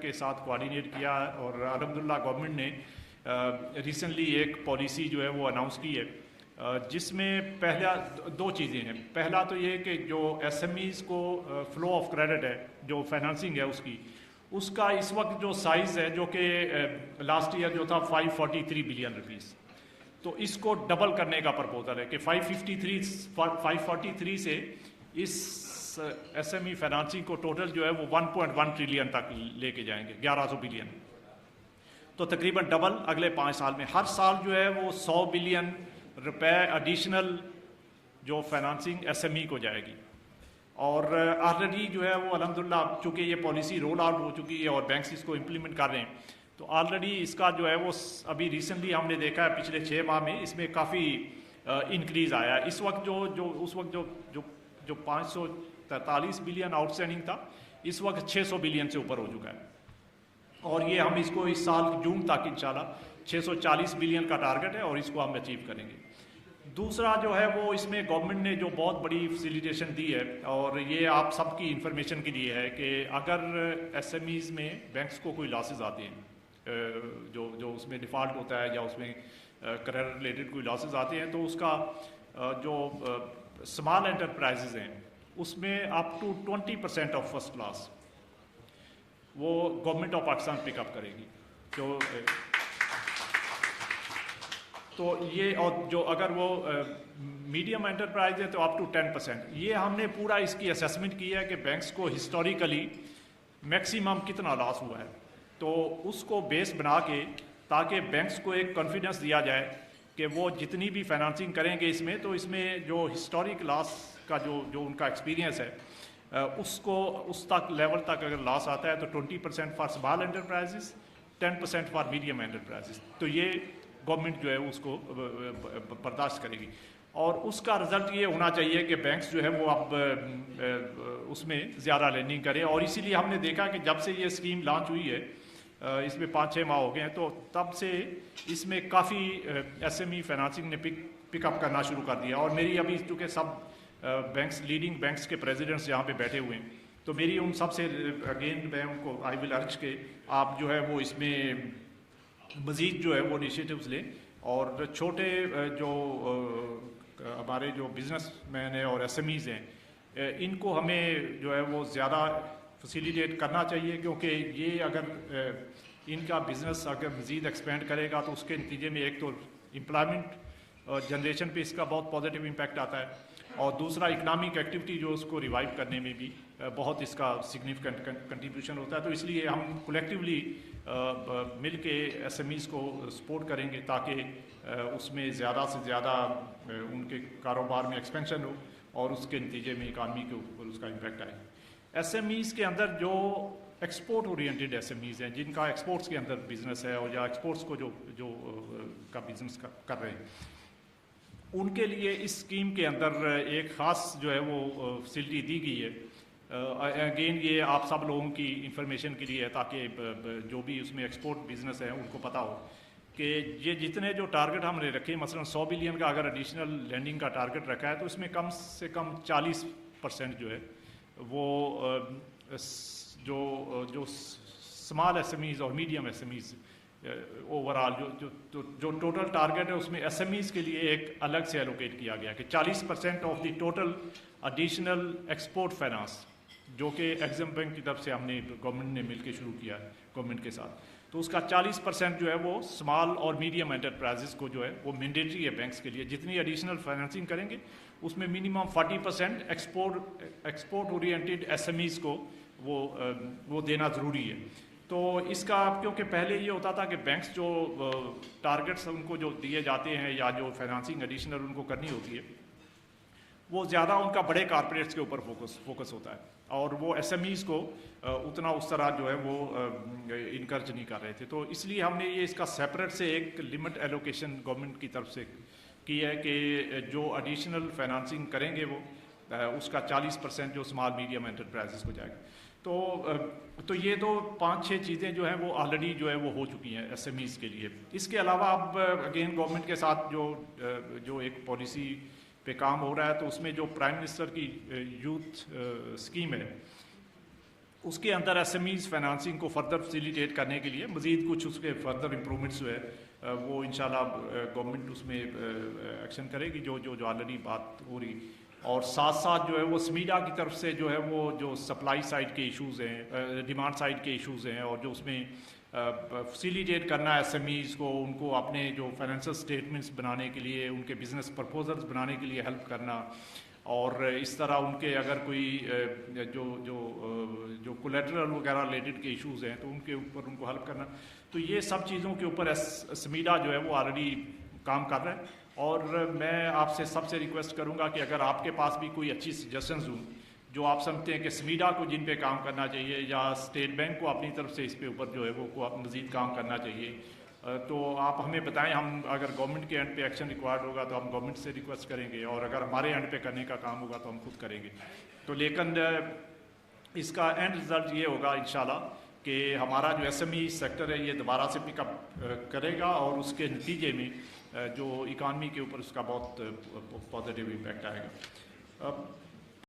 کے ساتھ کوآرڈینیٹ کیا اور الحمدللہ گورنمنٹ نے ریسنٹلی ایک پالیسی جو ہے وہ اناؤنس کی ہے جس میں پہلا دو چیزیں ہیں. پہلا تو یہ کہ جو ایس ایم ایز کو فلو آف کریڈٹ ہے, جو فائنانسنگ ہے اس کا اس وقت جو سائز ہے جو کہ لاسٹ ایئر جو تھا 543 بلین روپیز, تو اس کو ڈبل کرنے کا پرپوزل ہے کہ 543 سے اس ایس ایم ای فائنانسنگ کو ٹوٹل جو ہے وہ 1.1 ٹریلین تک لے کے جائیں گے, 1100 بلین, تو تقریباً ڈبل اگلے 5 سال میں. ہر سال جو ہے وہ 100 بلین روپے ایڈیشنل جو فائنانسنگ ایس ایم ای کو جائے گی. اور آلریڈی جو ہے وہ الحمدللہ چونکہ یہ پالیسی رول آؤٹ ہو چکی ہے اور بینکس اس کو امپلیمنٹ کر رہے ہیں, تو آلریڈی اس کا جو ہے وہ ابھی ریسنٹلی ہم نے دیکھا ہے پچھلے 6 ماہ میں اس میں کافی انکریز آیا ہے. اس وقت جو 543 بلین آؤٹ اسٹینڈنگ تھا, اس وقت 600 بلین سے اوپر ہو چکا ہے, اور یہ ہم اس کو اس سال جون تک انشاءاللہ 640 بلین کا ٹارگٹ ہے اور اس کو ہم اچیو کریں گے. دوسرا جو ہے وہ اس میں گورنمنٹ نے جو بہت بڑی فیسیلیٹیشن دی ہے, اور یہ آپ سب کی انفارمیشن کے لیے ہے کہ اگر ایس ایم ایز میں بینکس کو کوئی لاسز آتے ہیں, جو اس میں ڈیفالٹ ہوتا ہے یا اس میں کریڈٹ ریلیٹڈ کوئی لاسز آتے ہیں, تو اس کا جو اسمال انٹرپرائزز ہیں اس میں up to 20% off first class وہ government of Pakistan pick up کرے گی. تو یہ, اور جو اگر وہ میڈیم انٹرپرائز ہے تو اپ ٹو 10%. یہ ہم نے پورا اس کی اسیسمنٹ کی ہے کہ بینکس کو ہسٹوریکلی میکسیمم کتنا لاس ہوا ہے, تو اس کو بیس بنا کے تاکہ بینکس کو ایک کانفیڈنس دیا جائے کہ وہ جتنی بھی فائنانسنگ کریں گے اس میں, تو اس میں جو ہسٹورک لاس کا جو ان کا ایکسپیرینس ہے اس تک لیول تک اگر لاس آتا ہے تو 20% for small enterprises, 10% for medium enterprises. تو یہ گورنمنٹ جو ہے اس کو برداشت کرے گی, اور اس کا رزلٹ یہ ہونا چاہیے کہ بینکس جو ہے وہ اب اس میں زیادہ لینڈنگ کرے. اور اسی لیے ہم نے دیکھا کہ جب سے یہ اسکیم لانچ ہوئی ہے, اس میں 5-6 ماہ ہو گئے ہیں, تو تب سے اس میں کافی ایس ایم ای فائنانسنگ نے پک اپ کرنا شروع کر دیا. اور میری ابھی چونکہ سب بینکس لیڈنگ بینکس کے پریزیڈنٹس یہاں پہ بیٹھے ہوئے ہیں, تو میری ان سب سے اگین میں ان کو آئی ول ارج کہ آپ جو ہے وہ اس میں مزید جو ہے وہ انیشیٹوز لیں, اور چھوٹے جو ہمارے جو بزنس مین ہیں اور ایس ایم ایز ہیں ان کو ہمیں جو ہے وہ زیادہ فیسیلیٹیٹ کرنا چاہیے, کیونکہ یہ اگر ان کا بزنس اگر مزید ایکسپینڈ کرے گا تو اس کے نتیجے میں ایک تو امپلائمنٹ جنریشن پہ اس کا بہت پازیٹیو امپیکٹ آتا ہے, اور دوسرا اکنامک ایکٹیویٹی جو اس کو ریوائیو کرنے میں بھی بہت اس کا سگنیفیکنٹ کنٹریبیوشن ہوتا ہے. تو اس لیے ہم کولیکٹیولی مل کے ایس ایم ایز کو سپورٹ کریں گے تاکہ اس میں زیادہ سے زیادہ ان کے کاروبار میں ایکسپینشن ہو اور اس کے نتیجے میں اکانومی کے اوپر اس کا امپیکٹ آئے. ایس ایم ایز کے اندر جو export oriented SMEs ہیں, جن کا ایکسپورٹس کے اندر بزنس ہے اور یا ایکسپورٹس کو جو کا بزنس کر رہے ہیں, ان کے لیے اس اسکیم کے اندر ایک خاص جو ہے وہ فیسلٹی دی گئی ہے. اگین یہ آپ سب لوگوں کی انفارمیشن کے لیے ہے تاکہ جو بھی اس میں ایکسپورٹ بزنس ہے ان کو پتہ ہو کہ یہ جتنے جو ٹارگٹ ہم نے رکھے, مثلا 100 بلین کا اگر ایڈیشنل لینڈنگ کا ٹارگٹ رکھا ہے, تو اس میں کم سے کم 40% جو ہے وہ جو اسمال ایس ایم ایز اور medium SMEs overall جو ٹوٹل ٹارگٹ ہے اس میں ایس ایم ایز کے لیے ایک الگ سے ایلوکیٹ کیا گیا کہ 40% of the total additional export finance جو کہ ایگزم بینک کی طرف سے ہم نے گورنمنٹ نے مل کے شروع کیا ہے گورنمنٹ کے ساتھ, تو اس کا 40% جو ہے وہ اسمال اور میڈیم انٹرپرائزز کو جو ہے وہ مینڈیٹری ہے بینکس کے لیے. جتنی ایڈیشنل فائنانسنگ کریں گے اس میں minimum 40% export oriented SMEs کو وہ دینا ضروری ہے. تو اس کا کیونکہ پہلے یہ ہوتا تھا کہ بینکس جو ٹارگٹس ان کو جو دیے جاتے ہیں یا جو فائنانسنگ ایڈیشنل ان کو کرنی ہوتی ہے وہ زیادہ ان کا بڑے کارپوریٹس کے اوپر فوکس ہوتا ہے, اور وہ ایس ایم ایز کو اتنا اس طرح جو ہے وہ انکریج نہیں کر رہے تھے. تو اس لیے ہم نے یہ اس کا سیپریٹ سے ایک لمٹ ایلوکیشن گورنمنٹ کی طرف سے کی ہے کہ جو ایڈیشنل فائنانسنگ کریں گے وہ اس کا 40% جو اسمال میڈیم انٹرپرائزز کو جائے گا. تو یہ تو 5-6 چیزیں جو ہیں وہ آلریڈی جو ہے وہ ہو چکی ہیں ایس ایم ایز کے لیے. اس کے علاوہ اب اگین گورنمنٹ کے ساتھ جو ایک پالیسی پہ کام ہو رہا ہے, تو اس میں جو پرائم منسٹر کی یوتھ اسکیم ہے اس کے اندر ایس ایم ایز فائنانسنگ کو فردر فیسیلیٹیٹ کرنے کے لیے مزید کچھ اس کے فردر امپرومنٹس جو ہے وہ انشاءاللہ گورنمنٹ اس میں ایکشن کرے گی جو آلریڈی بات ہو رہی. اور ساتھ ساتھ جو ہے وہ سمیڈا کی طرف سے جو ہے وہ جو سپلائی سائڈ کے ایشوز ہیں, ڈیمانڈ سائڈ کے ایشوز ہیں, اور جو اس میں فیسیلیٹیٹ کرنا ہے ایس ایم ایز کو, ان کو اپنے جو فائنینشیل اسٹیٹمنٹس بنانے کے لیے, ان کے بزنس پرپوزلز بنانے کے لیے ہیلپ کرنا, اور اس طرح ان کے اگر کوئی جو کولیٹرل وغیرہ ریلیٹڈ کے ایشوز ہیں تو ان کے اوپر ان کو ہیلپ کرنا. تو یہ سب چیزوں کے اوپر سمیڈا جو ہے وہ آلریڈی کام کر رہا ہے. اور میں آپ سے سب سے ریکویسٹ کروں گا کہ اگر آپ کے پاس بھی کوئی اچھی سجیشنز ہوں جو آپ سمجھتے ہیں کہ سمیڈا کو جن پہ کام کرنا چاہیے یا اسٹیٹ بینک کو اپنی طرف سے اس پہ اوپر جو ہے وہ مزید کام کرنا چاہیے, تو آپ ہمیں بتائیں. ہم اگر گورنمنٹ کے اینڈ پہ ایکشن ریکوائرڈ ہوگا تو ہم گورنمنٹ سے ریکویسٹ کریں گے, اور اگر ہمارے اینڈ پہ کرنے کا کام ہوگا تو ہم خود کریں گے. تو لیکن اس کا اینڈ رزلٹ یہ ہوگا انشاءاللہ کہ ہمارا جو ایس ایم ای سیکٹر ہے یہ دوبارہ سے پک اپ کرے گا, اور اس کے نتیجے میں جو اکانومی کے اوپر اس کا بہت پازیٹیو امپیکٹ آئے گا.